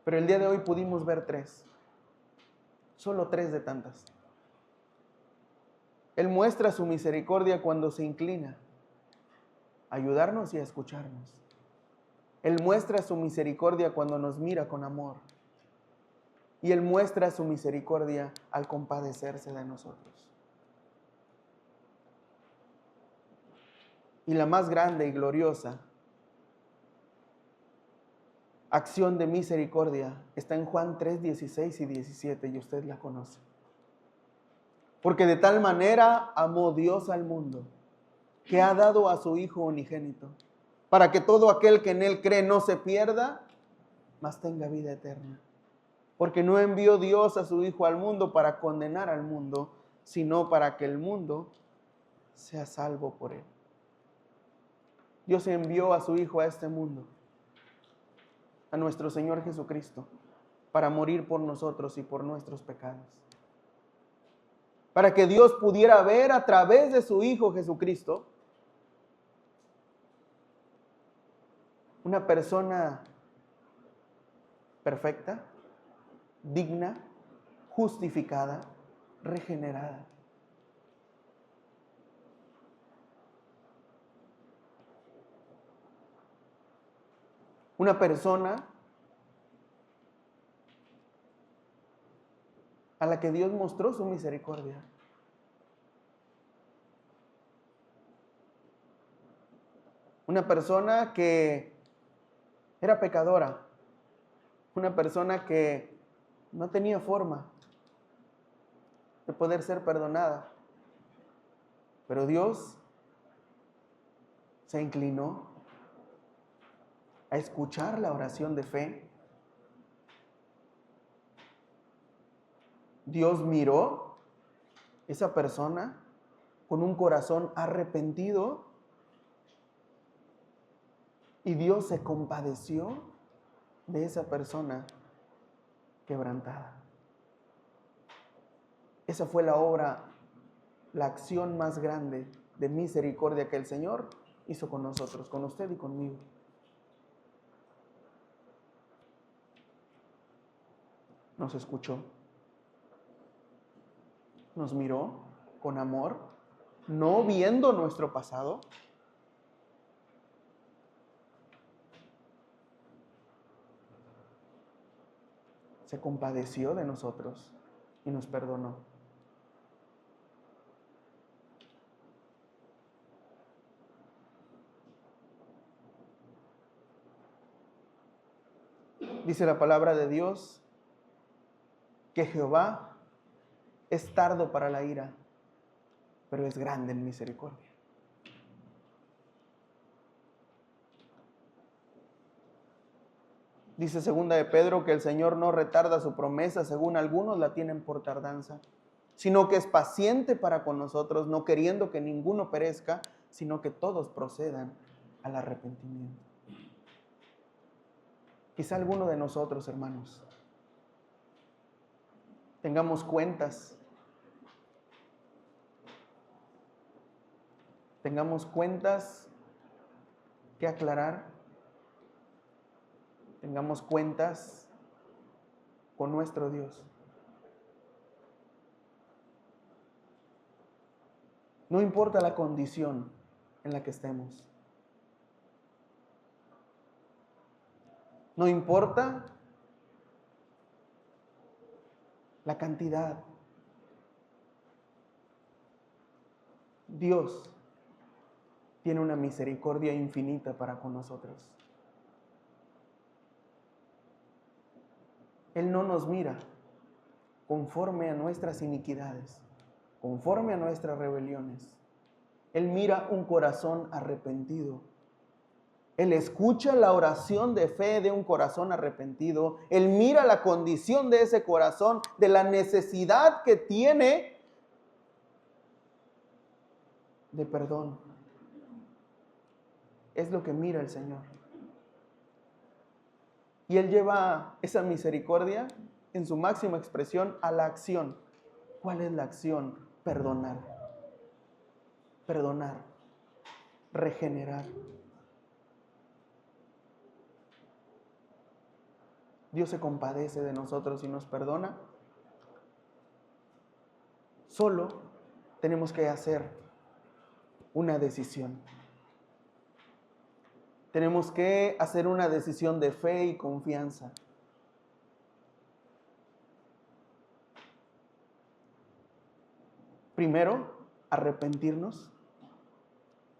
[SPEAKER 1] Pero el día de hoy pudimos ver 3. Solo 3 de tantas. Él muestra su misericordia cuando se inclina a ayudarnos y a escucharnos. Él muestra su misericordia cuando nos mira con amor. Y Él muestra su misericordia al compadecerse de nosotros. Y la más grande y gloriosa acción de misericordia está en Juan 3, 16 y 17, y usted la conoce. Porque de tal manera amó Dios al mundo, que ha dado a su Hijo unigénito, para que todo aquel que en Él cree no se pierda, mas tenga vida eterna. Porque no envió Dios a su Hijo al mundo para condenar al mundo, sino para que el mundo sea salvo por Él. Dios envió a su Hijo a este mundo, a nuestro Señor Jesucristo, para morir por nosotros y por nuestros pecados. Para que Dios pudiera ver a través de su Hijo Jesucristo una persona perfecta, digna, justificada, regenerada. Una persona a la que Dios mostró su misericordia. Una persona que era pecadora. Una persona que no tenía forma de poder ser perdonada. Pero Dios se inclinó a escuchar la oración de fe. Dios miró esa persona con un corazón arrepentido y Dios se compadeció de esa persona quebrantada. Esa fue la obra, la acción más grande de misericordia que el Señor hizo con nosotros, con usted y conmigo. Nos escuchó, nos miró con amor, no viendo nuestro pasado. Se compadeció de nosotros y nos perdonó. Dice la palabra de Dios que Jehová es tardo para la ira, pero es grande en misericordia. Dice segunda de Pedro que el Señor no retarda su promesa, según algunos la tienen por tardanza, sino que es paciente para con nosotros, no queriendo que ninguno perezca, sino que todos procedan al arrepentimiento. Quizá alguno de nosotros, hermanos, tengamos cuentas que aclarar, tengamos cuentas con nuestro Dios. No importa la condición en la que estemos. No importa la cantidad. Dios tiene una misericordia infinita para con nosotros. Él no nos mira conforme a nuestras iniquidades, conforme a nuestras rebeliones. Él mira un corazón arrepentido. Él escucha la oración de fe de un corazón arrepentido. Él mira la condición de ese corazón, de la necesidad que tiene de perdón. Es lo que mira el Señor. Y Él lleva esa misericordia en su máxima expresión a la acción. ¿Cuál es la acción? Perdonar. perdonar, regenerar. Dios se compadece de nosotros y nos perdona. Solo tenemos que hacer una decisión. Tenemos que hacer una decisión de fe y confianza. Primero, arrepentirnos.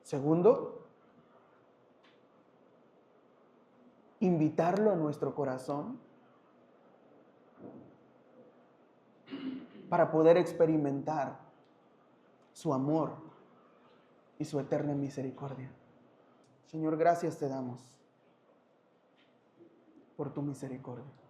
[SPEAKER 1] Segundo, invitarlo a nuestro corazón para poder experimentar su amor y su eterna misericordia. Señor, gracias te damos por tu misericordia.